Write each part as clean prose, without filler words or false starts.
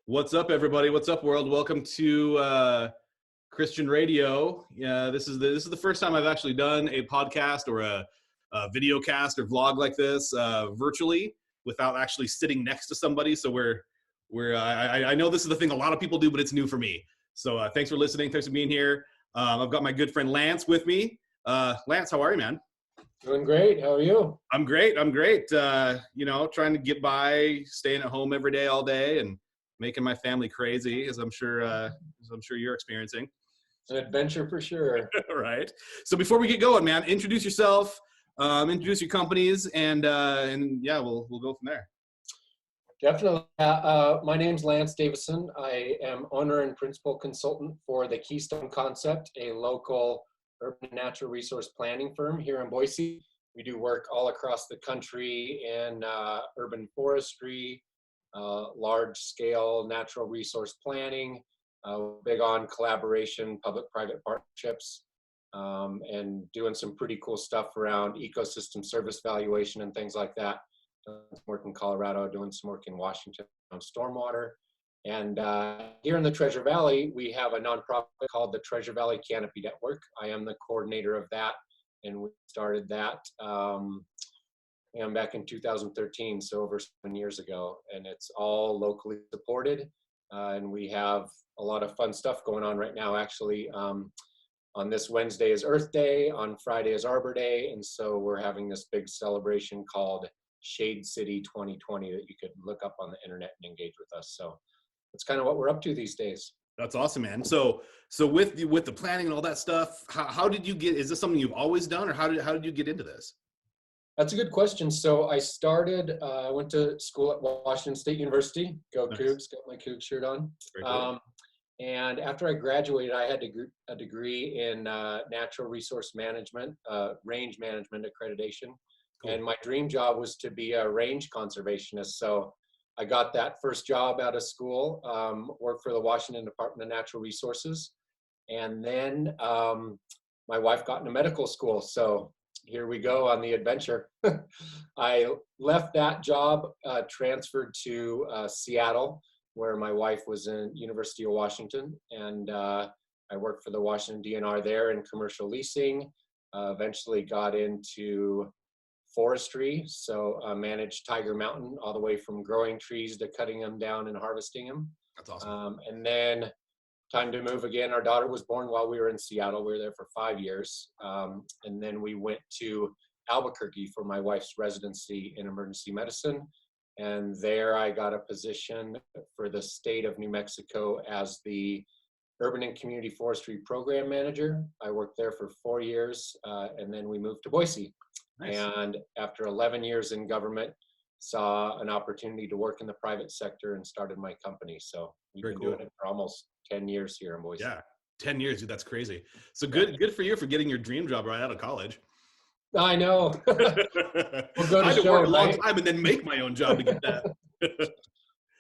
What's up, everybody? What's up, world? Welcome to Krisjan Radio. This is the first time I've actually done a podcast or a video cast or vlog like this virtually without actually sitting next to somebody. So I know this is the thing a lot of people do, but it's new for me. So thanks for listening. Thanks for being here. I've got my good friend Lance with me. Lance, how are you, man? Doing great. How are you? I'm great. Trying to get by, staying at home every day, all day, and making my family crazy, as I'm sure you're experiencing. It's an adventure for sure. Right. So before we get going, man, introduce yourself, introduce your companies, and yeah, we'll go from there. Definitely. My name's Lance Davisson. I am owner and principal consultant for the Keystone Concept, a local urban natural resource planning firm here in Boise. We do work all across the country in urban forestry, large-scale natural resource planning, big on collaboration, public-private partnerships, and doing some pretty cool stuff around ecosystem service valuation and things like that. Doing some work in Colorado, doing some work in Washington on stormwater. And here in the Treasure Valley, we have a nonprofit called the Treasure Valley Canopy Network. I am the coordinator of that, and we started that back in 2013, so over 7 years ago, and it's all locally supported, and we have a lot of fun stuff going on right now. Actually, on this Wednesday is Earth Day, on Friday is Arbor Day, and so we're having this big celebration called Shade City 2020 that you could look up on the internet and engage with us. So that's kind of what we're up to these days. That's awesome, man. So with the planning and all that stuff, how did you get? Is this something you've always done, or how did you get into this? That's a good question. So I started, I went to school at Washington State University. Go Nice. Cougs, got my Cougs shirt on. Very cool. And after I graduated, I had a degree in natural resource management, range management accreditation. Cool. And my dream job was to be a range conservationist. So I got that first job out of school, worked for the Washington Department of Natural Resources. And then my wife got into medical school. So here we go on the adventure. I left that job, transferred to Seattle, where my wife was in University of Washington. And I worked for the Washington DNR there in commercial leasing, eventually got into forestry. So managed Tiger Mountain all the way from growing trees to cutting them down and harvesting them. That's awesome. And then time to move again. Our daughter was born while we were in Seattle. We were there for 5 years. And then we went to Albuquerque for my wife's residency in emergency medicine. And there I got a position for the state of New Mexico as the Urban and Community Forestry Program Manager. I worked there for 4 years, and then we moved to Boise. Nice. And after 11 years in government, saw an opportunity to work in the private sector and started my company. So we've been doing it for almost 10 years here in Boise. Yeah, 10 years, dude, that's crazy. So good for you for getting your dream job right out of college. I know. We'll go to I had to show, work a long right? time and then make my own job to get that.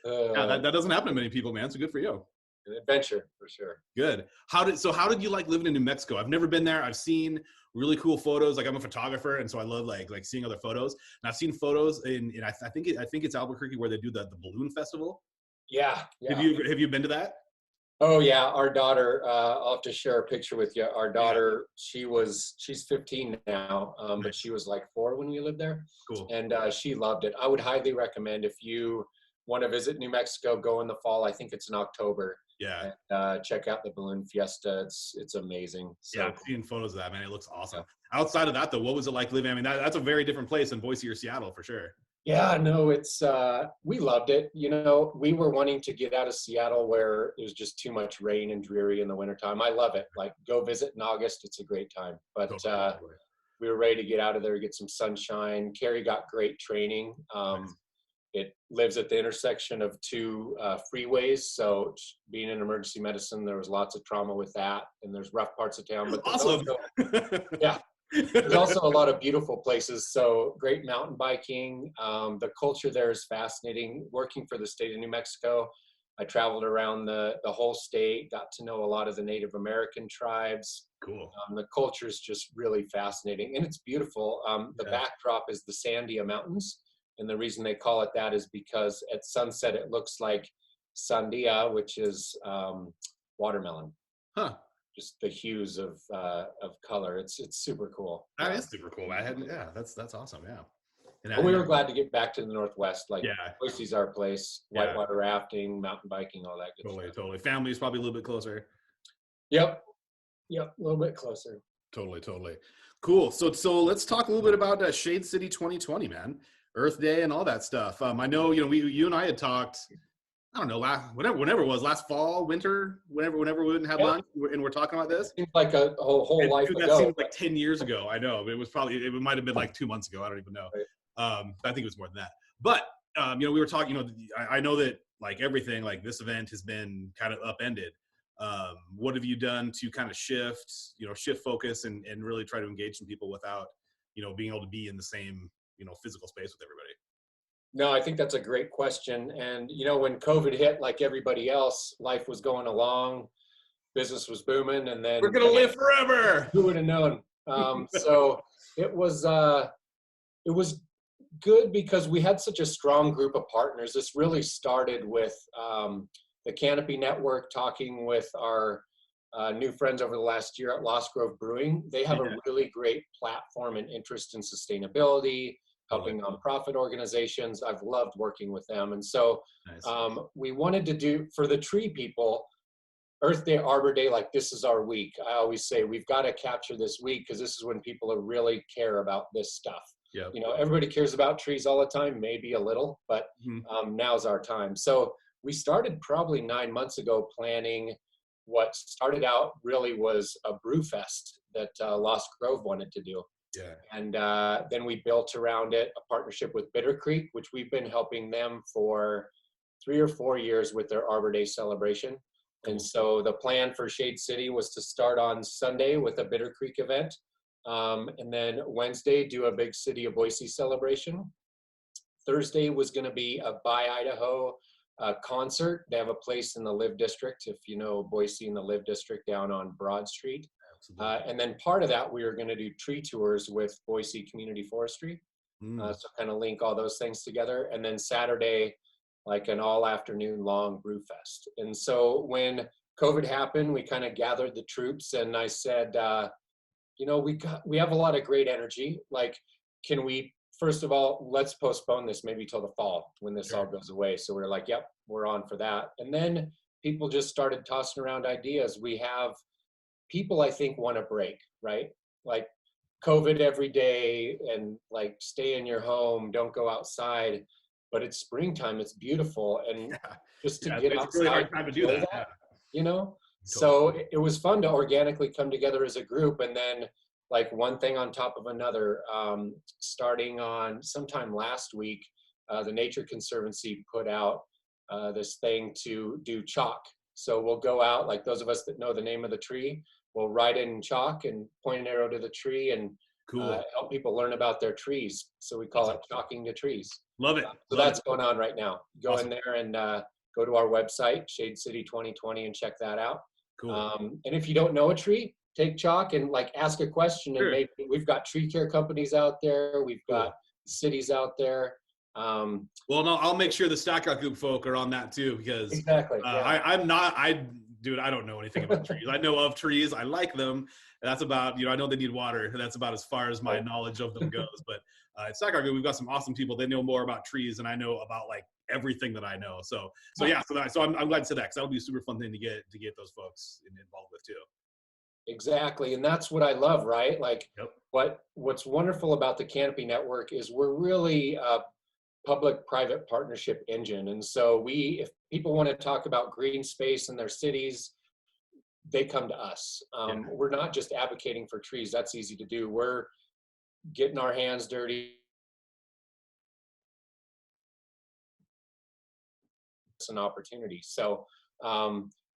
Yeah, that doesn't happen to many people, man. So good for you. An adventure for sure. Good. How did you like living in New Mexico? I've never been there. I've seen really cool photos. Like I'm a photographer, and so I love like seeing other photos. And I've seen photos in I think it's Albuquerque where they do the balloon festival. Yeah. Have you been to that? Oh yeah, our daughter. I'll have to share a picture with you. Our daughter, she's 15 now, but she was like 4 when we lived there. Cool. And she loved it. I would highly recommend if you want to visit New Mexico, go in the fall. I think it's in October. Yeah. And, check out the balloon fiesta. It's amazing. So, yeah, I've seen photos of that, man. It looks awesome. Yeah. Outside of that, though, what was it like living? I mean, that's a very different place than Boise or Seattle for sure. Yeah, no, it's we loved it. You know, we were wanting to get out of Seattle where it was just too much rain and dreary in the wintertime. I love it. Like, go visit in August. It's a great time. But we were ready to get out of there, get some sunshine. Carrie got great training. Nice. It lives at the intersection of 2 freeways. So being in emergency medicine, there was lots of trauma with that. And there's rough parts of town. But awesome. Yeah. There's also a lot of beautiful places. So great mountain biking. The culture there is fascinating. Working for the state of New Mexico, I traveled around the whole state, got to know a lot of the Native American tribes. Cool. The culture is just really fascinating, and it's beautiful. The backdrop is the Sandia Mountains. And the reason they call it that is because at sunset, it looks like sandia, which is watermelon. Huh. Just the hues of color. It's super cool. That is super cool. Yeah, that's awesome. Yeah. And we were glad to get back to the Northwest. Like, yeah, Boise's our place. Whitewater rafting, mountain biking, all that good stuff. Totally. Family's probably a little bit closer. Yep, a little bit closer. Totally. Cool. So let's talk a little bit about Shade City 2020, man. Earth Day and all that stuff. I know, you and I had talked, I don't know, whenever it was, last fall, winter, whenever we wouldn't have lunch, and we're talking about this. Seems like a whole life ago. That seemed like 10 years ago. I know, but it might have been like 2 months ago. I don't even know. Right. I think it was more than that. But we were talking. I know that like everything, like this event has been kind of upended. What have you done to kind of shift focus and really try to engage some people without, being able to be in the same, physical space with everybody? No, I think that's a great question. And, when COVID hit, like everybody else, life was going along, business was booming, and then we're going to live forever. Who would have known? So it was good because we had such a strong group of partners. This really started with the Canopy Network, talking with our new friends over the last year at Lost Grove Brewing. They have a really great platform and interest in sustainability, helping nonprofit organizations. I've loved working with them. And so we wanted to do, for the tree people, Earth Day, Arbor Day, like this is our week. I always say we've got to capture this week because this is when people really care about this stuff. Yep. Everybody cares about trees all the time, maybe a little, but now's our time. So we started probably 9 months ago planning what started out really was a brew fest that Lost Grove wanted to do. Yeah. And then we built around it a partnership with Bitter Creek, which we've been helping them for 3 or 4 years with their Arbor Day celebration. And so the plan for Shade City was to start on Sunday with a Bitter Creek event. And then Wednesday, do a big City of Boise celebration. Thursday was going to be a Buy Idaho concert. They have a place in the Live District, if you know Boise in the Live District, down on Broad Street. And then part of that, we were going to do tree tours with Boise Community Forestry. So kind of link all those things together. And then Saturday, like an all afternoon long brew fest. And so when COVID happened, we kind of gathered the troops and I said, we have a lot of great energy. Like, can we, first of all, let's postpone this maybe till the fall when this all goes away. So we're like, yep, we're on for that. And then people just started tossing around ideas. We have people, I think, want a break, right? Like COVID every day and like stay in your home, don't go outside. But it's springtime, it's beautiful. And just to get outside, it's a really hard time to do that. Totally. So it was fun to organically come together as a group. And then like one thing on top of another, starting on sometime last week, the Nature Conservancy put out this thing to do chalk. So we'll go out, like those of us that know the name of the tree, we'll write in chalk and point an arrow to the tree and help people learn about their trees. So we call it Chalking to Trees. Love it. So that's going on right now. Go in there and go to our website, Shade City 2020, and check that out. Cool. And if you don't know a tree, take chalk and like ask a question. And maybe we've got tree care companies out there. We've got cities out there. Well, no, I'll make sure the Stack Rock Group folk are on that too, because exactly. I don't know anything about trees. I know of trees. I like them. That's about, I know they need water. And that's about as far as my knowledge of them goes. But at Stack Rock Group, we've got some awesome people. They know more about trees than I know about like everything that I know. So I'm glad to say that, because that would be a super fun thing to get those folks involved with too. Exactly. And that's what I love, right? Like what's wonderful about the Canopy Network is we're really a public-private partnership engine. And so if people want to talk about green space in their cities, they come to us. We're not just advocating for trees. That's easy to do. We're getting our hands dirty. It's an opportunity. So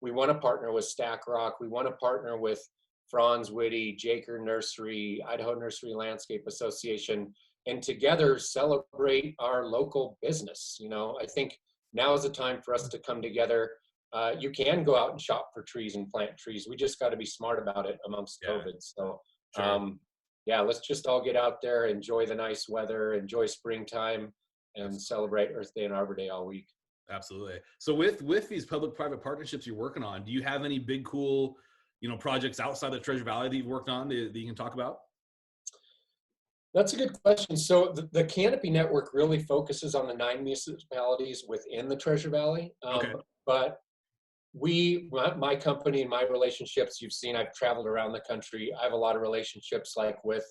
we want to partner with Stack Rock. We want to partner with Franz Whitty, Jaker Nursery, Idaho Nursery Landscape Association, and together celebrate our local business. I think now is the time for us to come together. You can go out and shop for trees and plant trees. We just got to be smart about it amongst COVID. So let's just all get out there, enjoy the nice weather, enjoy springtime, and celebrate Earth Day and Arbor Day all week. Absolutely. So with these public-private partnerships you're working on, do you have any big, cool, projects outside of Treasure Valley that you've worked on that you can talk about? That's a good question. So the Canopy Network really focuses on the 9 municipalities within the Treasure Valley. Okay. But my company and my relationships, you've seen, I've traveled around the country. I have a lot of relationships like with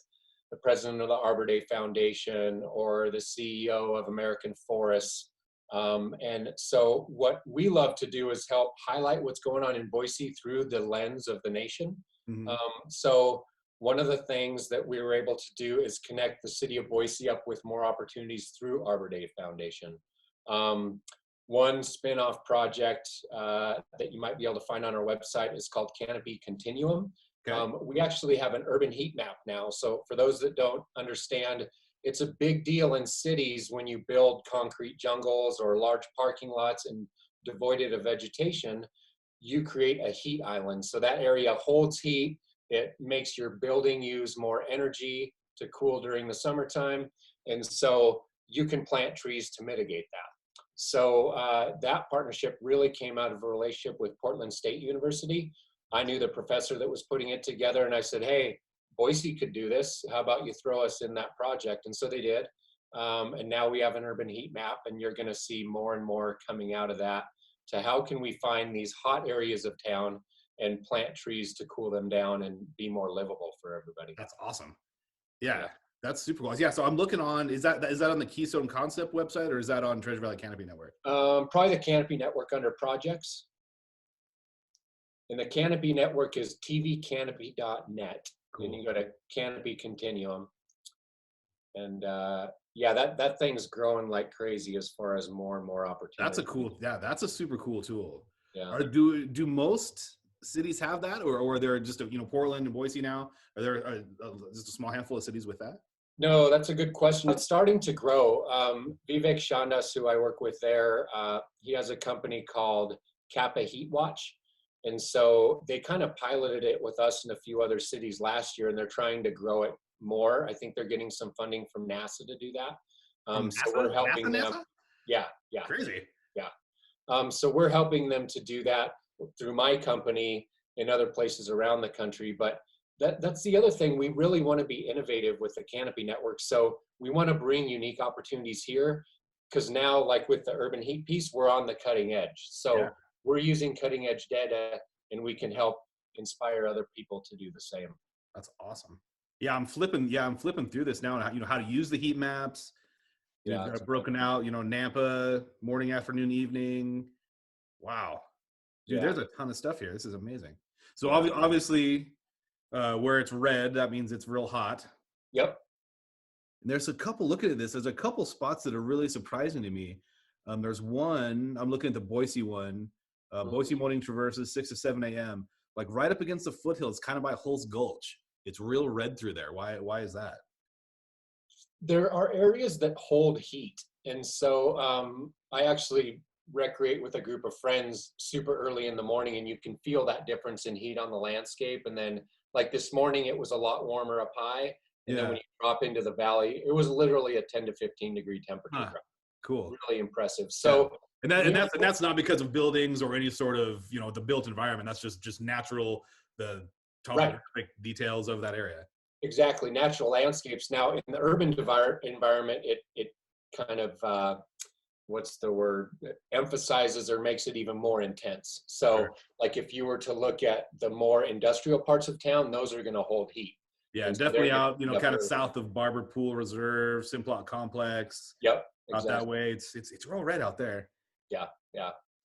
the president of the Arbor Day Foundation or the CEO of American Forests. And so what we love to do is help highlight what's going on in Boise through the lens of the nation. Mm-hmm. So one of the things that we were able to do is connect the city of Boise up with more opportunities through Arbor Day Foundation. One spin-off project that you might be able to find on our website is called Canopy Continuum. Okay. We actually have an urban heat map now. So for those that don't understand, it's a big deal in cities when you build concrete jungles or large parking lots and devoid of vegetation, you create a heat island. So that area holds heat. It makes your building use more energy to cool during the summertime. And so you can plant trees to mitigate that. So that partnership really came out of a relationship with Portland State University. I knew the professor that was putting it together, and I said, hey, Boise could do this. How about you throw us in that project? And so they did. And now we have an urban heat map, and you're going to see more and more coming out of that to how can we find these hot areas of town and plant trees to cool them down and be more livable for everybody. That's awesome. Yeah. That's super cool. Yeah, so I'm looking on, is that on the Keystone Concept website, or is that on Treasure Valley Canopy Network? Probably the Canopy Network under projects. And the Canopy Network is tvcanopy.net. Cool. And you go to Canopy Continuum. And that thing's growing like crazy as far as more and more opportunities. That's a super cool tool. Yeah. Do most cities have that, or are there just Portland and Boise now? Are there just a small handful of cities with that? No, that's a good question. It's starting to grow. Vivek Shandas, who I work with there, he has a company called Kappa Heat Watch. And so they kind of piloted it with us in a few other cities last year, and they're trying to grow it more. I think they're getting some funding from NASA to do that. So we're helping them. NASA? Yeah. Crazy. Yeah. So we're helping them to do that through my company in other places around the country. But that's the other thing. We really want to be innovative with the Canopy Network. So we want to bring unique opportunities here, because now, like with the urban heat piece, we're on the cutting edge. So we're using cutting edge data, and we can help inspire other people to do the same. That's awesome. Yeah, I'm flipping through this now, and how to use the heat maps. Broken out, Nampa, morning, afternoon, evening. Wow. Dude, there's a ton of stuff here. This is amazing. So obviously, where it's red, that means it's real hot. Yep. And there's a couple, looking at this, there's a couple spots that are really surprising to me. There's one, I'm looking at the Boise one, Boise morning traverses 6 to 7 a.m., like right up against the foothills, kind of by Hulse Gulch. It's real red through there. Why is that? There are areas that hold heat. And so I actually recreate with a group of friends super early in the morning, and you can feel that difference in heat on the landscape. And then like this morning, it was a lot warmer up high. And then when you drop into the valley, it was literally a 10 to 15 degree temperature drop. Cool. Really impressive. So, and that's not because of buildings or any sort of, the built environment. That's just natural, the topographic details of that area. Exactly. Natural landscapes. Now in the urban environment, it kind of, what's the word, emphasizes or makes it even more intense. So like if you were to look at the more industrial parts of town, those are going to hold heat. Yeah, and definitely out, kind of south of Barber Pool Reserve, Simplot Complex. Yep. Out that way. It's real red out there. Yeah.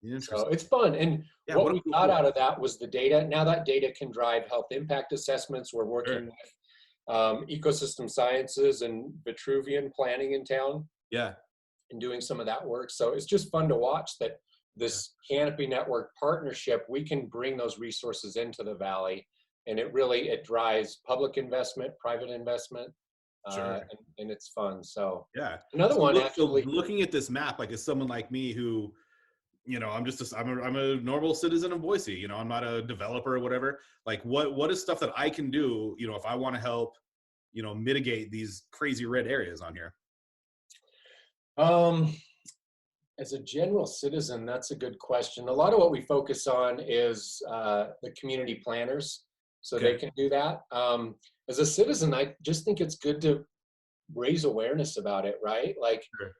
Interesting. So it's fun. And what we got out of that was the data. Now that data can drive health impact assessments. We're working with ecosystem sciences and Vitruvian planning in town. Yeah. And doing some of that work. So it's just fun to watch that this Canopy Network partnership, we can bring those resources into the valley, and it drives public investment, private investment, and it's fun. So another one actually. So looking at this map, like as someone like me who, I'm a normal citizen of Boise, I'm not a developer or whatever. Like what is stuff that I can do, if I want to help, mitigate these crazy red areas on here? As a general citizen, that's a good question. A lot of what we focus on is the community planners, so Okay. they can do that. As a citizen, I just think it's good to raise awareness about it, right? Like Sure.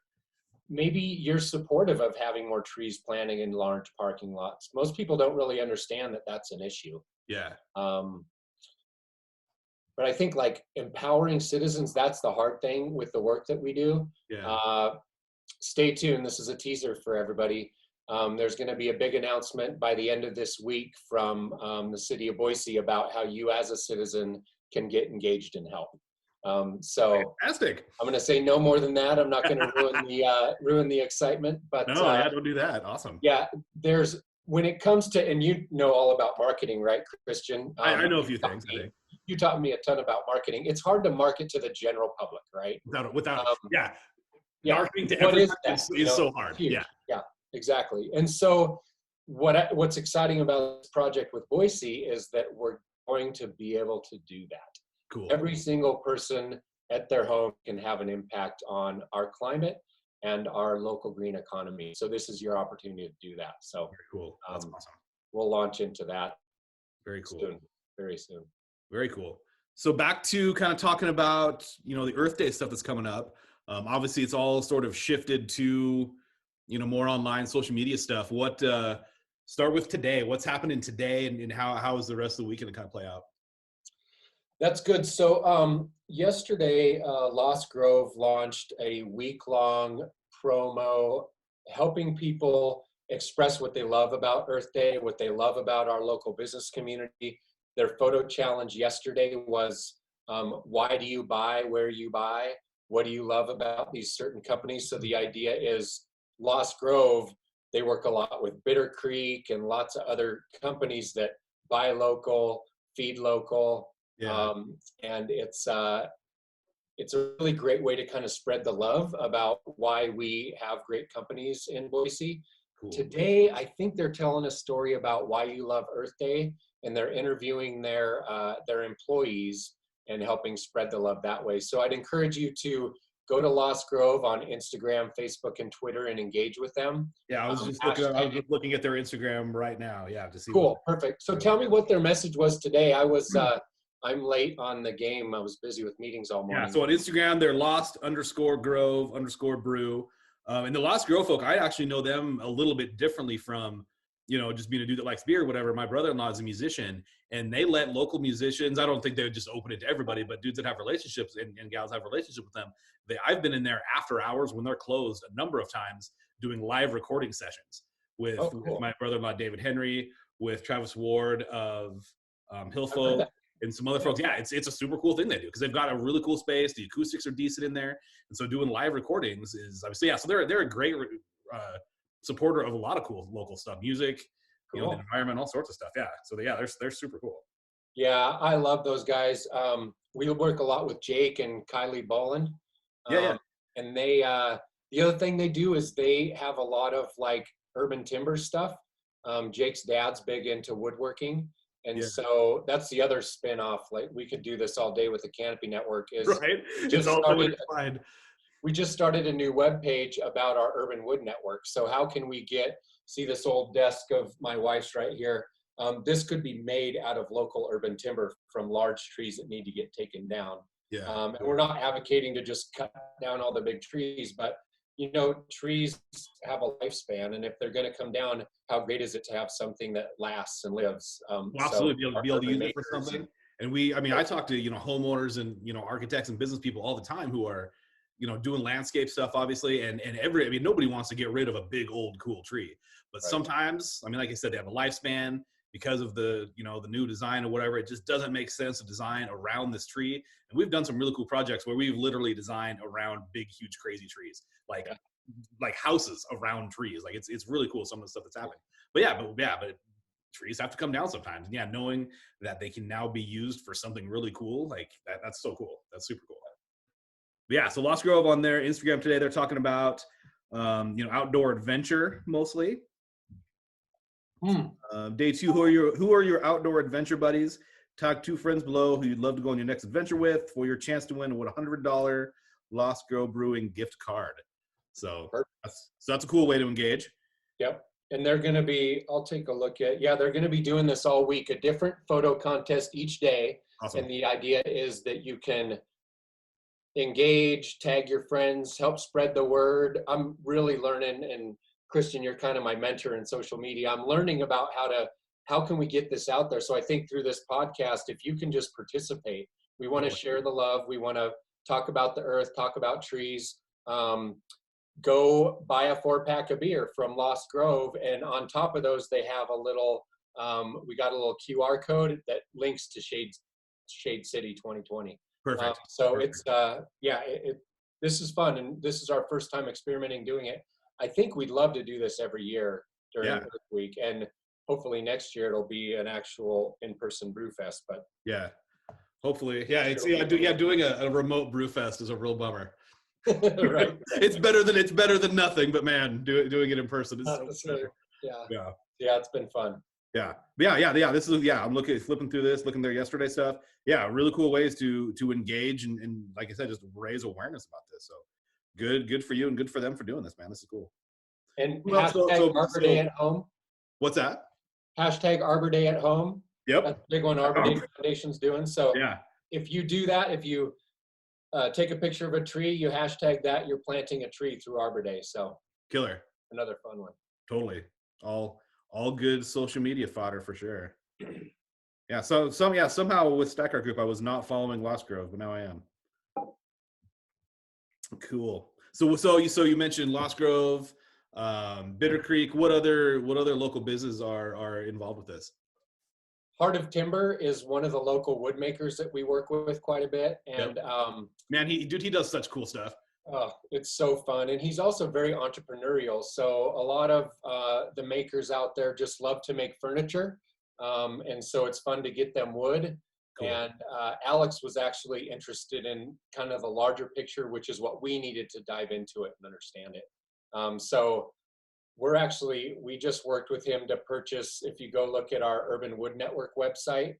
maybe you're supportive of having more trees planting in large parking lots. Most people don't really understand that that's an issue. Yeah. But I think like empowering citizens, that's the hard thing with the work that we do. Yeah. Stay tuned. This is a teaser for everybody. There's going to be a big announcement by the end of this week from the city of Boise about how you as a citizen can get engaged and help. So Fantastic. I'm going to say no more than that. I'm not going to ruin the excitement, but No, yeah, don't do that. Awesome. yeah, when it comes to, and you know all about marketing, right, Krisjan? I know a few things. I think. You taught me a ton about marketing. It's hard to market to the general public, right? Without yeah, marketing to everyone is so hard. Huge. Yeah. Yeah, exactly. And so what's exciting about this project with Boise is that we're going to be able to do that. Cool. Every single person at their home can have an impact on our climate and our local green economy. So this is your opportunity to do that. So very cool. That's awesome. We'll launch into that. Very cool. Soon. Very soon. Very cool. So back to kind of talking about, the Earth Day stuff that's coming up. Obviously, it's all sort of shifted to, more online social media stuff. What start with today? What's happening today, and how is the rest of the weekend to kind of play out? That's good. So yesterday, Lost Grove launched a week-long promo helping people express what they love about Earth Day, what they love about our local business community. Their photo challenge yesterday was, why do you buy where you buy? What do you love about these certain companies? So the idea is Lost Grove, they work a lot with Bitter Creek and lots of other companies that buy local, feed local. Yeah. And it's a really great way to kind of spread the love about why we have great companies in Boise. Cool. Today, I think they're telling a story about why you love Earth Day, and they're interviewing their employees and helping spread the love that way. So I'd encourage you to go to Lost Grove on Instagram, Facebook, and Twitter and engage with them. Yeah, I was just looking at their Instagram right now. Yeah, to see. Cool, perfect. So tell me what their message was today. I'm late on the game. I was busy with meetings all morning. Yeah, so on Instagram, they're Lost_Grove_brew. And the Lost Grove folk, I actually know them a little bit differently from, just being a dude that likes beer or whatever. My brother-in-law is a musician, and they let local musicians, I don't think they would just open it to everybody, but dudes that have relationships and gals have relationships with them. I've been in there after hours when they're closed a number of times doing live recording sessions with my brother-in-law, David Henry, with Travis Ward of Hillfolk, and some other folks. Yeah, it's a super cool thing they do because they've got a really cool space. The acoustics are decent in there. And so doing live recordings is obviously, yeah, so they're a great supporter of a lot of cool local stuff, music, the environment, all sorts of stuff. Yeah. So they're super cool. Yeah, I love those guys. We work a lot with Jake and Kylie Boland. And they, the other thing they do is they have a lot of like urban timber stuff. Jake's dad's big into woodworking. And so that's the other spin-off. Like we could do this all day with the Canopy Network. Right. We just started a new webpage about our urban wood network. So how can we see this old desk of my wife's right here. This could be made out of local urban timber from large trees that need to get taken down. Yeah. And we're not advocating to just cut down all the big trees, but trees have a lifespan, and if they're going to come down, how great is it to have something that lasts and lives? Absolutely, be able to use it for something. And I talk to homeowners and architects and business people all the time who are doing landscape stuff, obviously, and nobody wants to get rid of a big old cool tree, but sometimes, like I said, they have a lifespan because of the the new design or whatever. It just doesn't make sense to design around this tree. And we've done some really cool projects where we've literally designed around big, huge, crazy trees, like houses around trees. Like it's really cool, some of the stuff that's happening. But trees have to come down sometimes. And yeah, knowing that they can now be used for something really cool, like that's so cool. That's super cool. But yeah, so Lost Grove on their Instagram today, they're talking about outdoor adventure mostly. Day 2, who are your outdoor adventure buddies? Tag 2 friends below who you'd love to go on your next adventure with for your chance to win a $100 Lost Grove Brewing gift card. So Perfect. that's a cool way to engage. Yep. And they're going to be, I'll take a look at, yeah, they're going to be doing this all week, a different photo contest each day. Awesome. And the idea is that you can engage, tag your friends, help spread the word. I'm really learning, and Krisjan, you're kind of my mentor in social media. I'm learning about how can we get this out there? So I think through this podcast, if you can just participate, we want to share the love. We want to talk about the earth, talk about trees. Go buy a 4-pack of beer from Lost Grove, and on top of those, they have a little. We got a little QR code that links to Shade City 2020. Perfect. So Perfect. it's this is fun, and this is our first time experimenting doing it. I think we'd love to do this every year during Earth Week, and hopefully next year it'll be an actual in-person brew fest. But yeah, hopefully, doing a remote brew fest is a real bummer. right. It's better than nothing, but man, doing it in person is so better. Yeah, it's been fun. Yeah. This is I'm flipping through this, looking there yesterday stuff. Yeah, really cool ways to engage and like I said, just raise awareness about this. So good for you and good for them for doing this, man. This is cool. And hashtag Arbor Day at home. What's that? Hashtag Arbor Day at home. Yep. That's a big one Arbor Day Foundation's doing. So yeah, if you do that, if you take a picture of a tree, you hashtag that, you're planting a tree through Arbor Day. So killer. Another fun one. Totally. All good social media fodder for sure. Yeah. So somehow with Stackart Group, I was not following Lost Grove, but now I am. Cool. So you mentioned Lost Grove, Bitter Creek. What other local businesses are involved with this? Heart of Timber is one of the local wood makers that we work with quite a bit, and man, he does such cool stuff. Oh, it's so fun, and he's also very entrepreneurial. So a lot of the makers out there just love to make furniture, and so it's fun to get them wood. Cool. And Alex was actually interested in kind of the larger picture, which is what we needed to dive into it and understand it. So we just worked with him to purchase, if you go look at our Urban Wood Network website,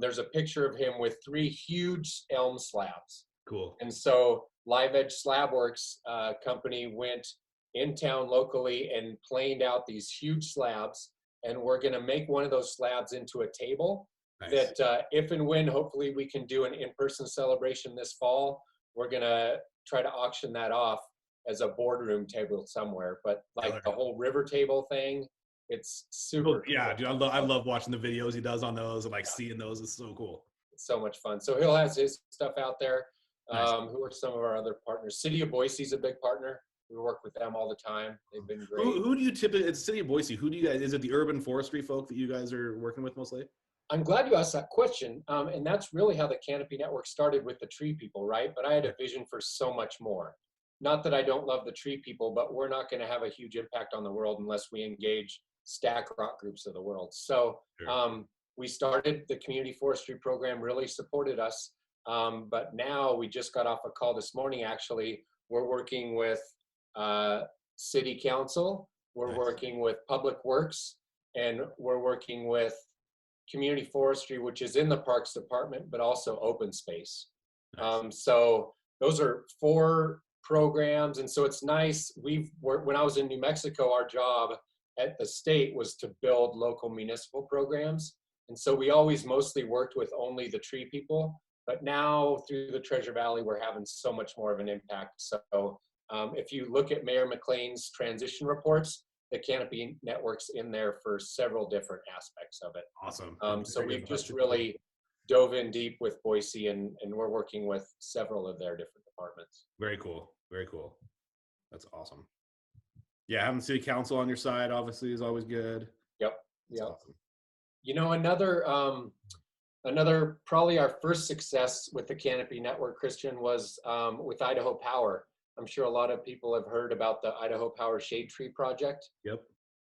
there's a picture of him with 3 huge elm slabs. Cool. And so Live Edge Slab Works company went in town locally and planed out these huge slabs, and we're going to make one of those slabs into a table. Nice. That if and when hopefully we can do an in-person celebration this fall, we're going to try to auction that off as a boardroom table somewhere. But like the whole river table thing, it's super cool. Yeah, dude, I love watching the videos he does on those and seeing those. It's so cool. It's so much fun. So he'll have his stuff out there. Nice. Who are some of our other partners? City of Boise is a big partner. We work with them all the time. They've been great. Who do you typically, it's City of Boise, who do you guys, is it the urban forestry folk that you guys are working with mostly? I'm glad you asked that question. And that's really how the Canopy Network started, with the tree people, right? But I had a vision for so much more. Not that I don't love the tree people, but we're not going to have a huge impact on the world unless we engage stack rock groups of the world. So we started the community forestry program, really supported us. But now we just got off a call this morning, actually. We're working with city council, we're working with public works, and we're working with community forestry, which is in the parks department, but also open space. Nice. So those are 4 programs. And so it's nice. When I was in New Mexico, our job at the state was to build local municipal programs. And so we always mostly worked with only the tree people. But now through the Treasure Valley, we're having so much more of an impact. So if you look at Mayor McLean's transition reports, the Canopy Network's in there for several different aspects of it. Awesome. So we've just really dove in deep with Boise, and we're working with several of their different departments. Very cool. Very cool. That's awesome. Yeah, having city council on your side obviously is always good. Yep. That's awesome. You know, another probably our first success with the Canopy Network, Krisjan, was with Idaho Power. I'm sure a lot of people have heard about the Idaho Power Shade Tree Project. Yep.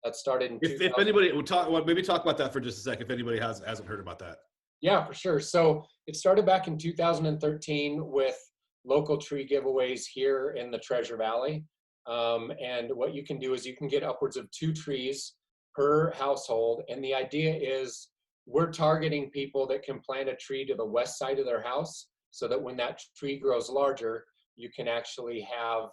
That started in if anybody would maybe talk about that for just a second, if anybody hasn't heard about that. Yeah, for sure. So it started back in 2013 with local tree giveaways here in the Treasure Valley. And what you can do is you can get upwards of 2 trees per household. And the idea is we're targeting people that can plant a tree to the west side of their house, so that when that tree grows larger, you can actually have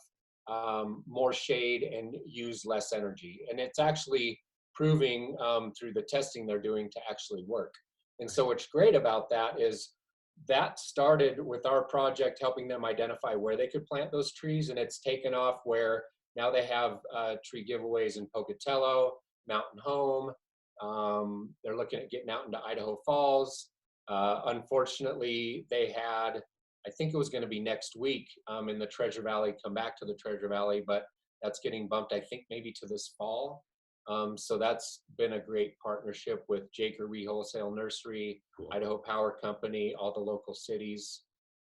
more shade and use less energy. And it's actually proving through the testing they're doing to actually work. And so what's great about that is that started with our project helping them identify where they could plant those trees, and it's taken off where now they have tree giveaways in Pocatello, Mountain Home. They're looking at getting out into Idaho Falls. Unfortunately, they had, I think it was going to be next week in the Treasure Valley, come back to the Treasure Valley, but that's getting bumped, I think, maybe to this fall. So that's been a great partnership with Jaker Wholesale Nursery, cool. Idaho Power Company, all the local cities,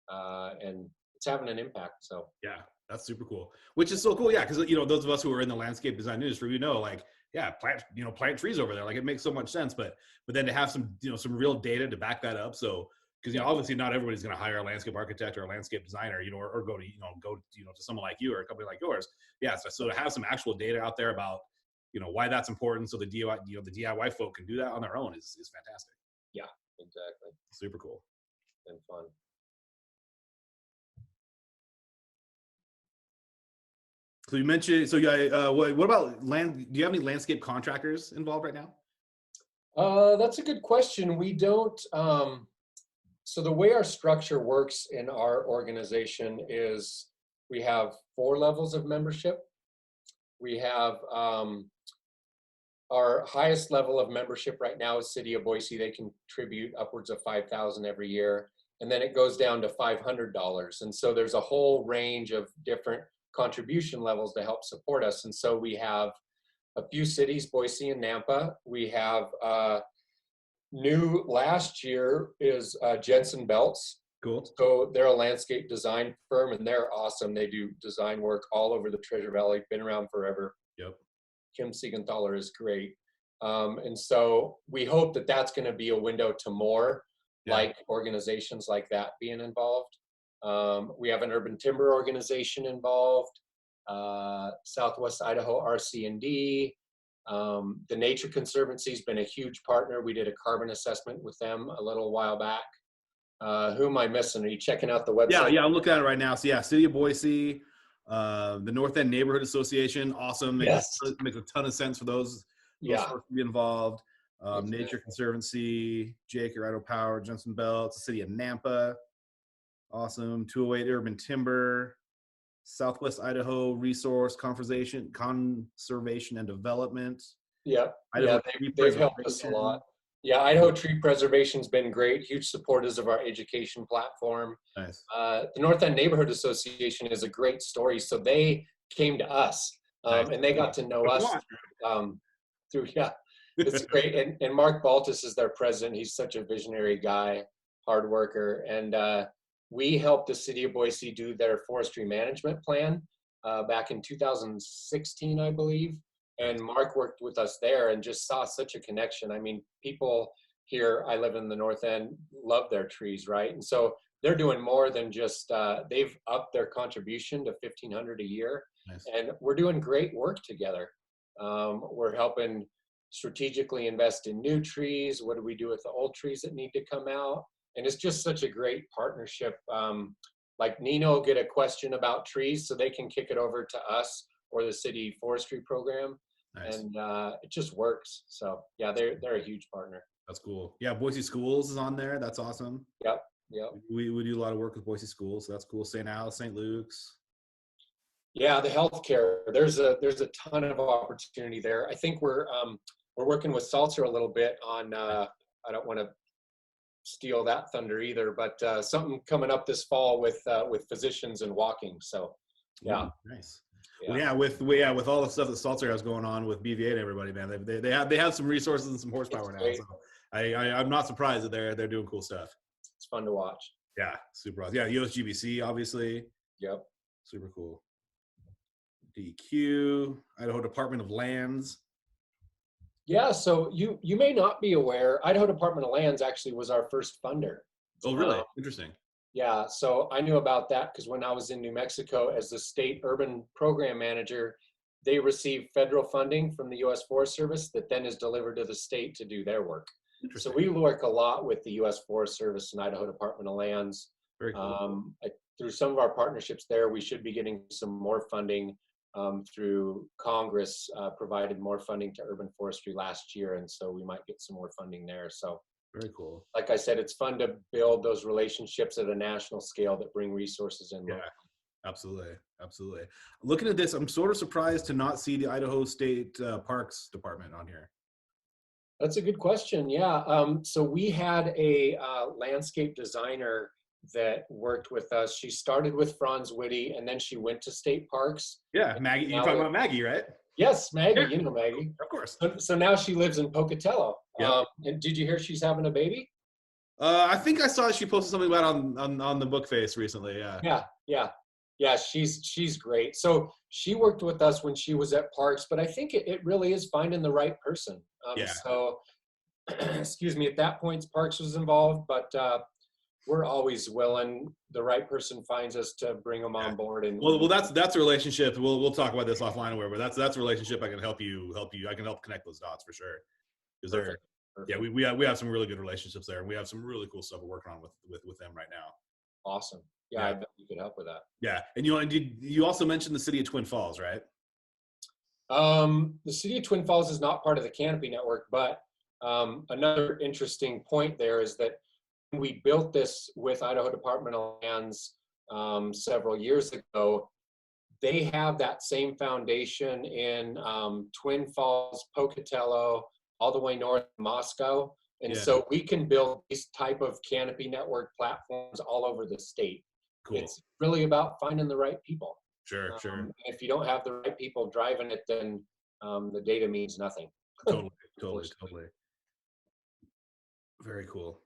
and it's having an impact. So yeah, that's super cool. Which is so cool, yeah, because those of us who are in the landscape design industry, we know, like, yeah, plant trees over there. Like, it makes so much sense, but then to have some some real data to back that up. So because obviously not everybody's going to hire a landscape architect or a landscape designer, or go to to someone like you or a company like yours. Yeah, so to have some actual data out there about why that's important, so the DIY the DIY folk can do that on their own is fantastic. Yeah, exactly. Super cool and fun. So you mentioned, what about land? Do you have any landscape contractors involved right now? That's a good question. We don't. So the way our structure works in our organization is we have 4 levels of membership. We have our highest level of membership right now is City of Boise. They contribute upwards of $5,000 every year, and then it goes down to $500. And so there's a whole range of different contribution levels to help support us. And so we have a few cities, Boise and Nampa. We have new last year is Jensen Belts. Cool. So they're a landscape design firm, and they're awesome. They do design work all over the Treasure Valley, been around forever. Yep. Kim Siegenthaler is great. And so we hope that that's going to be a window to more like organizations like that being involved. We have an urban timber organization involved, Southwest Idaho RC&D. The Nature Conservancy has been a huge partner. We did a carbon assessment with them a little while back. Who am I missing? Are you checking out the website? Yeah, I'm looking at it right now. So yeah, City of Boise, the North End Neighborhood Association, awesome. Makes a ton of sense for those folks to be involved. Nature Conservancy, Jaker, Idaho Power, Jensen Belts, the City of Nampa, awesome. 208 Urban Timber, Southwest Idaho Resource Conservation and Development. Yep. They've helped us a lot. Yeah, Idaho Tree Preservation's been great, huge supporters of our education platform. Nice. The North End Neighborhood Association is a great story. So they came to us, and they got to know us through it's great. And Mark Baltus is their president. He's such a visionary guy, hard worker. And we helped the City of Boise do their forestry management plan back in 2016, I believe. And Mark worked with us there and just saw such a connection. I mean, people here, I live in the North End, love their trees, right? And so they're doing more than just, they've upped their contribution to $1,500 a year. Nice. And we're doing great work together. We're helping strategically invest in new trees. What do we do with the old trees that need to come out? And it's just such a great partnership. Like Nino will get a question about trees, so they can kick it over to us or the city forestry program. Nice. And it just works. So yeah, they're a huge partner. That's cool. Yeah, Boise Schools is on there. That's awesome. Yep. We do a lot of work with Boise Schools, so that's cool. St. Alice, St. Luke's. Yeah, the healthcare. There's a ton of opportunity there. I think we're working with Salter a little bit on. I don't want to steal that thunder either, but something coming up this fall with physicians and walking. So yeah. Ooh, nice. Yeah. Well, with all the stuff that Salter has going on with BVA and everybody, man, they have some resources and some horsepower now. So I'm not surprised that they're doing cool stuff. It's fun to watch. Yeah, super awesome. Yeah, USGBC obviously. Yep. Super cool. DEQ, Idaho Department of Lands. Yeah, so you may not be aware, Idaho Department of Lands actually was our first funder. Oh, really? Interesting. Yeah, so I knew about that because when I was in New Mexico as the state urban program manager, they received federal funding from the U.S. Forest Service that then is delivered to the state to do their work. So we work a lot with the U.S. Forest Service and Idaho Department of Lands. Very cool. Through some of our partnerships there, we should be getting some more funding through Congress, provided more funding to urban forestry last year, and so we might get some more funding there. So very cool. Like I said, it's fun to build those relationships at a national scale that bring resources in. Yeah, absolutely. Absolutely. Looking at this, I'm sort of surprised to not see the Idaho State Parks Department on here. That's a good question. Yeah. So we had a landscape designer that worked with us. She started with Franz Whitty, and then she went to state parks. Yeah, Maggie. You're talking about Maggie, right? Yes, Maggie. Yeah. You know Maggie. Of course. So now she lives in Pocatello. Yeah. And did you hear she's having a baby? I think I saw she posted something about on the book face recently. Yeah. She's great. So she worked with us when she was at Parks, but I think it really is finding the right person. So, excuse me, at that point, Parks was involved, but we're always willing. The right person finds us to bring them on board. And well, that's a relationship. We'll talk about this offline or wherever. That's a relationship I can help you. I can help connect those dots for sure. Because Perfect. Yeah, we have some really good relationships there, and we have some really cool stuff we're working on with them right now. Awesome. Yeah, I bet you could help with that. Yeah, and you also mentioned the city of Twin Falls, right? The city of Twin Falls is not part of the Canopy Network, but another interesting point there is that we built this with Idaho Department of Lands several years ago. They have that same foundation in Twin Falls, Pocatello, all the way north of Moscow. And so we can build these type of Canopy Network platforms all over the state. Cool. It's really about finding the right people. Sure. If you don't have the right people driving it, then the data means nothing. Totally. Very cool.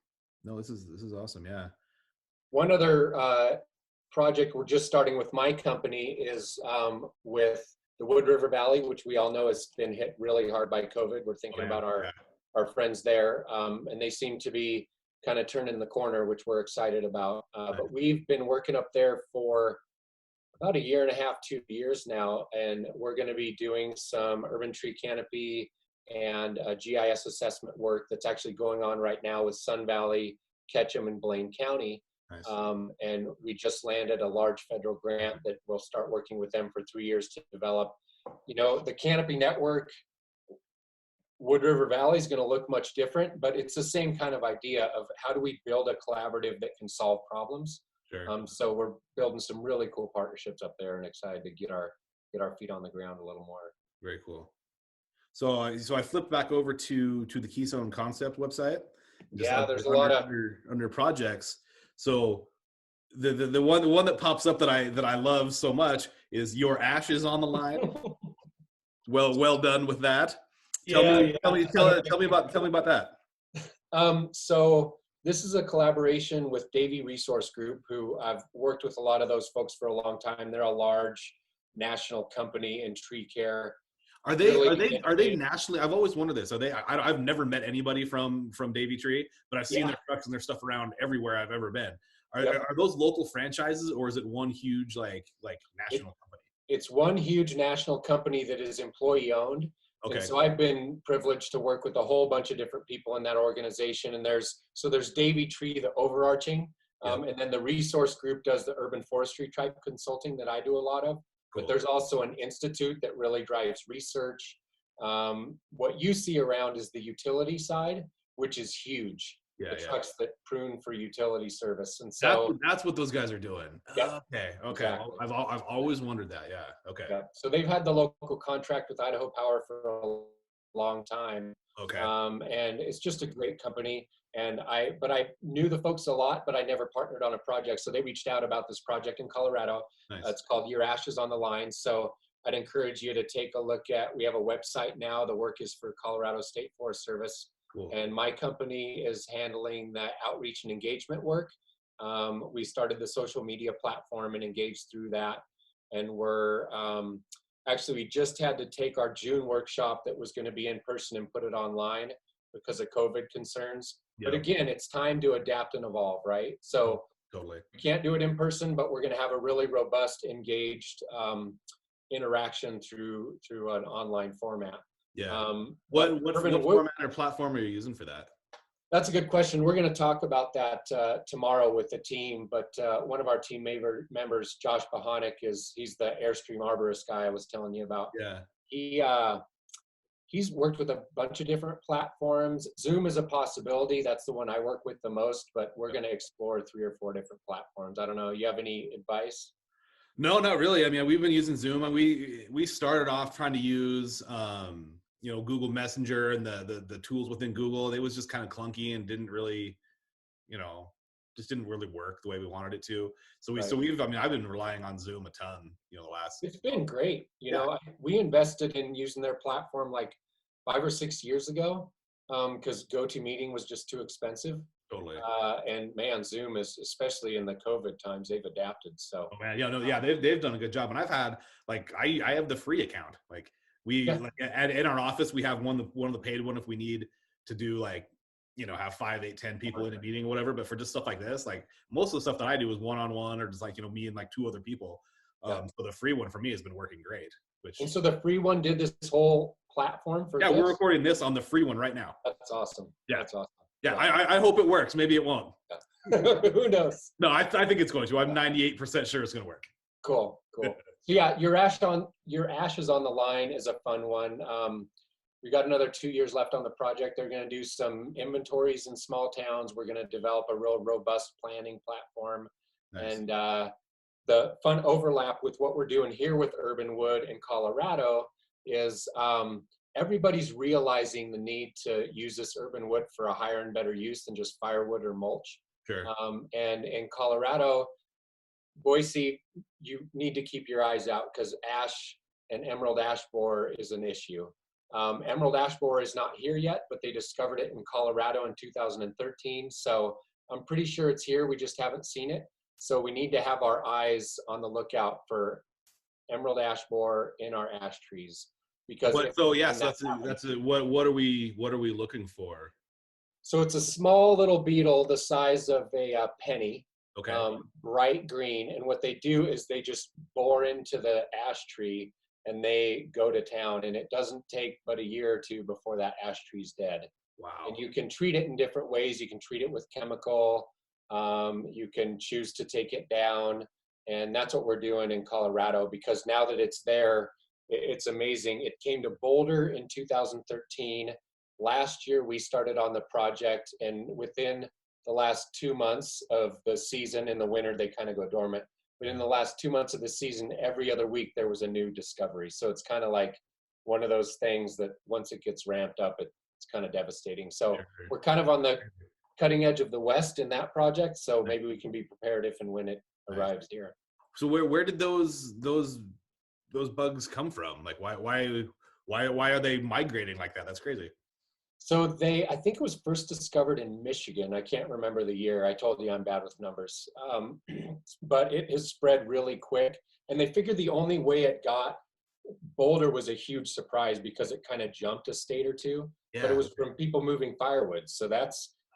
No, this is awesome. Yeah. One other project we're just starting with my company is with the Wood River Valley, which we all know has been hit really hard by COVID. We're thinking about our friends there, and they seem to be kind of turning the corner, which we're excited about. But we've been working up there for about 1.5 years, 2 years now, and we're going to be doing some urban tree canopy and GIS assessment work that's actually going on right now with Sun Valley, Ketchum, and Blaine County. Nice. And we just landed a large federal grant that we'll start working with them for 3 years to develop. The Canopy Network, Wood River Valley is going to look much different, but it's the same kind of idea of how do we build a collaborative that can solve problems. Sure. So we're building some really cool partnerships up there, and excited to get our feet on the ground a little more. Very cool. So I flipped back over to the Keystone Concept website. There's a lot of under projects. So the one that pops up that I love so much is Your Ashes on the Line. Well done with that. Tell me about that. So this is a collaboration with Davey Resource Group, who I've worked with a lot of those folks for a long time. They're a large national company in tree care. Are they nationally? I've always wondered this. Are they? I've never met anybody from Davey Tree, but I've seen their trucks and their stuff around everywhere I've ever been. Are those local franchises, or is it one huge like national company? It's one huge national company that is employee owned. Okay. And so I've been privileged to work with a whole bunch of different people in that organization. And there's Davey Tree, the overarching, and then the resource group does the urban forestry type consulting that I do a lot of. Cool. But there's also an institute that really drives research. What you see around is the utility side, which is huge. Trucks that prune for utility service, and so that's what those guys are doing. Yep. Okay. Exactly. I've always wondered that. Yeah. Okay. Yeah. So they've had the local contract with Idaho Power for a long time. Okay. And it's just a great company. And I knew the folks a lot, but I never partnered on a project. So they reached out about this project in Colorado. Nice. It's called Your Ashes on the Line. So I'd encourage you to take a look at. We have a website now. The work is for Colorado State Forest Service. Cool. And my company is handling the outreach and engagement work. We started the social media platform and engaged through that. And we're actually, we just had to take our June workshop that was going to be in person and put it online because of COVID concerns. Yep. But again, it's time to adapt and evolve, right? So totally. We can't do it in person, but we're going to have a really robust, engaged interaction through an online format. Yeah. What format or platform are you using for that? That's a good question. We're going to talk about that tomorrow with the team. But one of our team members, Josh Bohanek, he's the Airstream arborist guy I was telling you about. Yeah. He's worked with a bunch of different platforms. Zoom is a possibility. That's the one I work with the most. But we're going to explore 3 or 4 different platforms. I don't know. You have any advice? No, not really. I mean, we've been using Zoom, and we started off trying to use Google Messenger and the tools within Google. It was just kind of clunky and didn't really, just didn't really work the way we wanted it to. So I've been relying on Zoom a ton, the last. It's been great. We invested in using their platform like 5 or 6 years ago because GoToMeeting was just too expensive. Totally. And man, Zoom is, especially in the COVID times, they've adapted. So. Oh man, they've done a good job, and I've had I have the free account. Like in our office we have one of the paid one if we need to do have 5, 8, 10 people in a meeting or whatever. But for just stuff like this, most of the stuff that I do is one-on-one or just me and 2 other people. So the free one for me has been working great. And so the free one did this whole platform for. Yeah, we're recording this on the free one right now. That's awesome. Yeah, that's awesome. Yeah, I hope it works. Maybe it won't. Who knows? No, I think it's going to. I'm 98% sure it's going to work. Cool. Yeah, your ash is on the line is a fun one. We got another 2 years left on the project. They're going to do some inventories in small towns. We're going to develop a real robust planning platform. Nice. And the fun overlap with what we're doing here with Urban Wood in Colorado is everybody's realizing the need to use this urban wood for a higher and better use than just firewood or mulch. Sure. And in Colorado, Boise, you need to keep your eyes out because ash and emerald ash borer is an issue. Emerald ash borer is not here yet, but they discovered it in Colorado in 2013. So I'm pretty sure it's here. We just haven't seen it. So we need to have our eyes on the lookout for emerald ash borer in our ash trees. Because what are we looking for? So it's a small little beetle the size of a penny. Okay. Bright green, and what they do is they just bore into the ash tree and they go to town, and it doesn't take but a year or 2 before that ash tree's dead. Wow. And you can treat it in different ways. You can treat it with chemical. You can choose to take it down, and that's what we're doing in Colorado because now that it's there, it's amazing. It came to Boulder in 2013. Last year we started on the project, and within the last 2 months of the season, in the winter they kind of go dormant, but in the last 2 months of the season, every other week there was a new discovery. So it's kind of like one of those things that once it gets ramped up, it's kind of devastating. So we're kind of on the cutting edge of the West in that project. So maybe we can be prepared if and when it arrives here. So where did those bugs come from? Why are they migrating like that? That's crazy. So I think it was first discovered in Michigan. I can't remember the year. I told you I'm bad with numbers. But it has spread really quick. And they figured the only way it got Boulder was a huge surprise because it kind of jumped a state or 2. Yeah. But it was from people moving firewood. So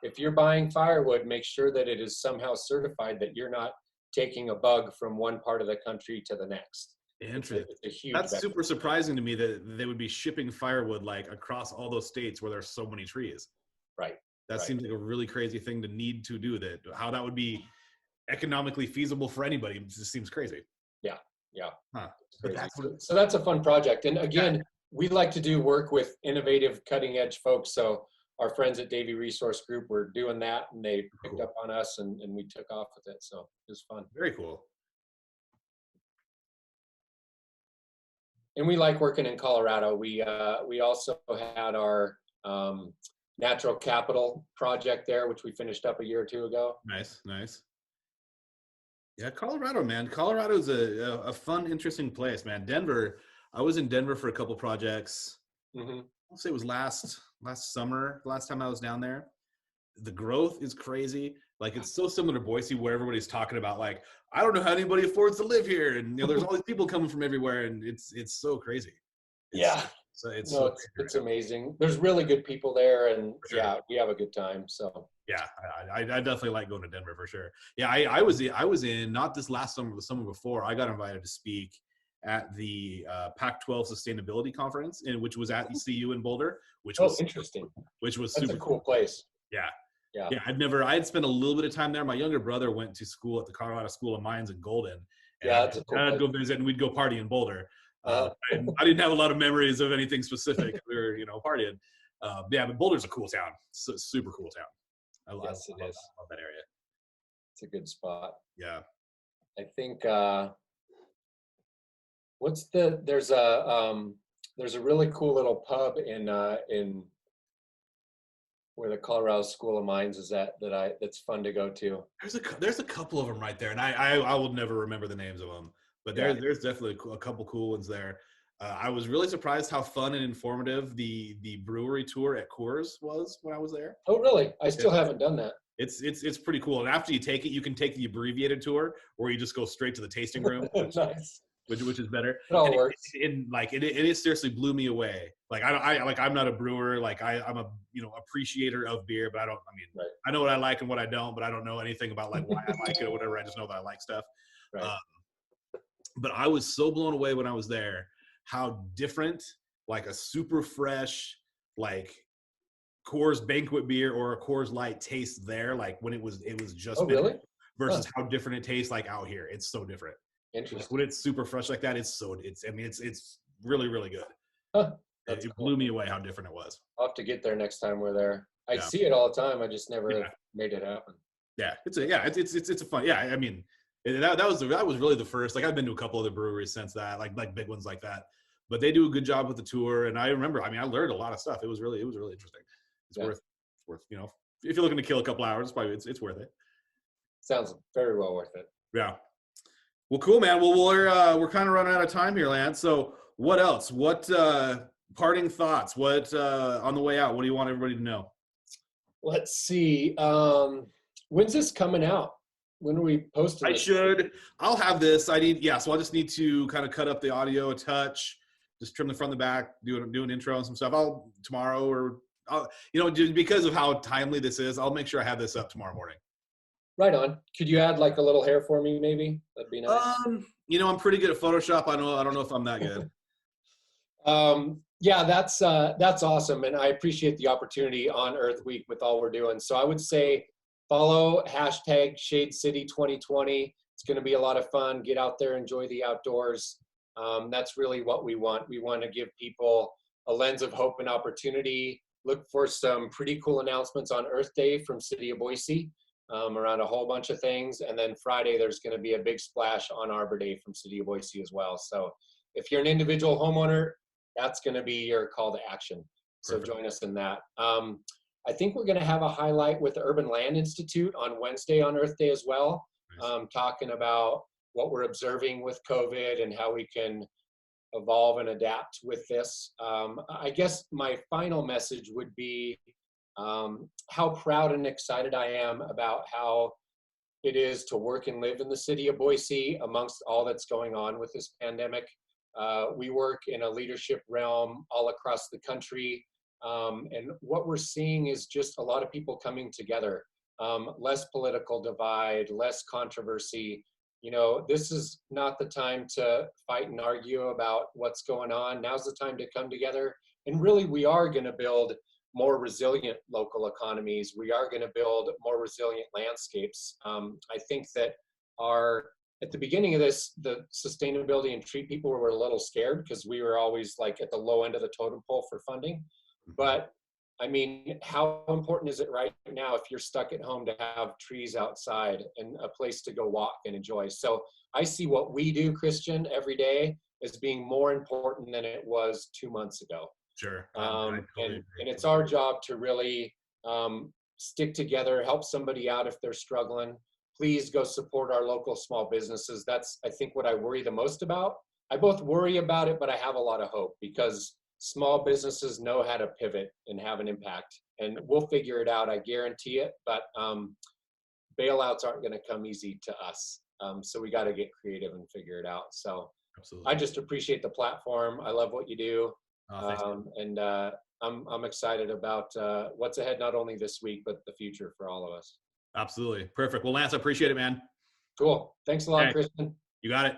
if you're buying firewood, make sure that it is somehow certified that you're not taking a bug from one part of the country to the next. Interesting. That's super surprising to me that they would be shipping firewood across all those states where there's so many trees. Right. That seems like a really crazy thing to need to do. How that would be economically feasible for anybody, it just seems crazy. Yeah. Huh. So that's a fun project. And again, we like to do work with innovative, cutting edge folks. So our friends at Davey Resource Group were doing that, and they picked up on us, and we took off with it. So it was fun. Very cool. And we like working in Colorado. We also had our natural capital project there, which we finished up a year or 2 ago. Nice. Yeah, Colorado, man. Colorado's a fun, interesting place, man. Denver. I was in Denver for a couple projects. Mm-hmm. I'll say it was last summer, last time I was down there. The growth is crazy. It's so similar to Boise, where everybody's talking about I don't know how anybody affords to live here, and there's all these people coming from everywhere, and it's so crazy. It's amazing. There's really good people there, and we have a good time. So yeah, I definitely like going to Denver for sure. Yeah, I was in not this last summer, the summer before. I got invited to speak at the Pac-12 Sustainability Conference, which was at ECU in Boulder, which was interesting. Which was That's super a cool place. Yeah. Yeah. I had spent a little bit of time there. My younger brother went to school at the Colorado School of Mines in Golden. And Yeah, that's a cool I'd place. go visit, and we'd go party in Boulder. Uh, I didn't have a lot of memories of anything specific. We were, partying. But Boulder's a cool town. Super cool town. I love that area. It's a good spot. Yeah. I think there's a really cool little pub in where the Colorado School of Mines is that's fun to go to. There's a couple of them right there, and I will never remember the names of them, but there's definitely a couple cool ones there. I was really surprised how fun and informative the brewery tour at Coors was when I was there. Oh, really? I still haven't done that. It's pretty cool. And after you take it, you can take the abbreviated tour, where you just go straight to the tasting room, Nice. which is better. It all works. It seriously blew me away. Like I'm not a brewer. Like I'm a appreciator of beer, but I know what I like and what I don't, but I don't know anything about like why I like it or whatever. I just know that I like stuff. Right. But I was so blown away when I was there how different like a super fresh like Coors banquet beer or a Coors Light tastes there, like when it was just really? versus how different it tastes like out here. It's so different. Interesting. Like when it's super fresh like that, it's really, really good. Huh. It blew me away how different it was. I'll have to get there next time we're there. I see it all the time. I just never have made it happen. Yeah, it's a fun. Yeah, I mean, that was really the first. Like I've been to a couple other breweries since that, like big ones like that. But they do a good job with the tour, and I remember. I learned a lot of stuff. It was really interesting. It's worth if you're looking to kill a couple hours, it's worth it. Sounds very well worth it. Yeah. Well, cool, man. Well, we're kind of running out of time here, Lance. So what else? What parting thoughts? What on the way out? What do you want everybody to know? Let's see. When's this coming out? When are we posting this? I'll have this. So I'll just need to kind of cut up the audio a touch, just trim the front and the back, do an intro and some stuff. Because of how timely this is, I'll make sure I have this up tomorrow morning. Right on. Could you add like a little hair for me, maybe? That'd be nice. I'm pretty good at Photoshop. I don't know if I'm that good. Yeah, that's awesome, and I appreciate the opportunity on Earth Week with all we're doing. So I would say follow #ShadeCity2020. It's going to be a lot of fun. Get out there, enjoy the outdoors. That's really what we want. We want to give people a lens of hope and opportunity. Look for some pretty cool announcements on Earth Day from City of Boise around a whole bunch of things. And then Friday, there's going to be a big splash on Arbor Day from City of Boise as well. So if you're an individual homeowner, that's going to be your call to action. So Perfect. Join us in that. I think we're going to have a highlight with the Urban Land Institute on Wednesday on Earth Day as well, Nice. Talking about what we're observing with COVID and how we can evolve and adapt with this. I guess my final message would be how proud and excited I am about how it is to work and live in the city of Boise amongst all that's going on with this pandemic. We work in a leadership realm all across the country. And what we're seeing is just a lot of people coming together, less political divide, less controversy. This is not the time to fight and argue about what's going on. Now's the time to come together. And really, we are going to build more resilient local economies. We are going to build more resilient landscapes. I think that at the beginning of this, the sustainability and tree people were a little scared because we were always like at the low end of the totem pole for funding. But I mean, how important is it right now if you're stuck at home to have trees outside and a place to go walk and enjoy? So I see what we do, Krisjan, every day as being more important than it was 2 months ago. Sure. And it's our job to really stick together, help somebody out if they're struggling. Please go support our local small businesses. That's, I think, what I worry the most about. I both worry about it, but I have a lot of hope because small businesses know how to pivot and have an impact, and we'll figure it out. I guarantee it, but bailouts aren't going to come easy to us. So we got to get creative and figure it out. So Absolutely. I just appreciate the platform. I love what you do. And I'm excited about what's ahead, not only this week, but the future for all of us. Absolutely. Perfect. Well, Lance, I appreciate it, man. Cool. Thanks a lot, Krisjan. You got it.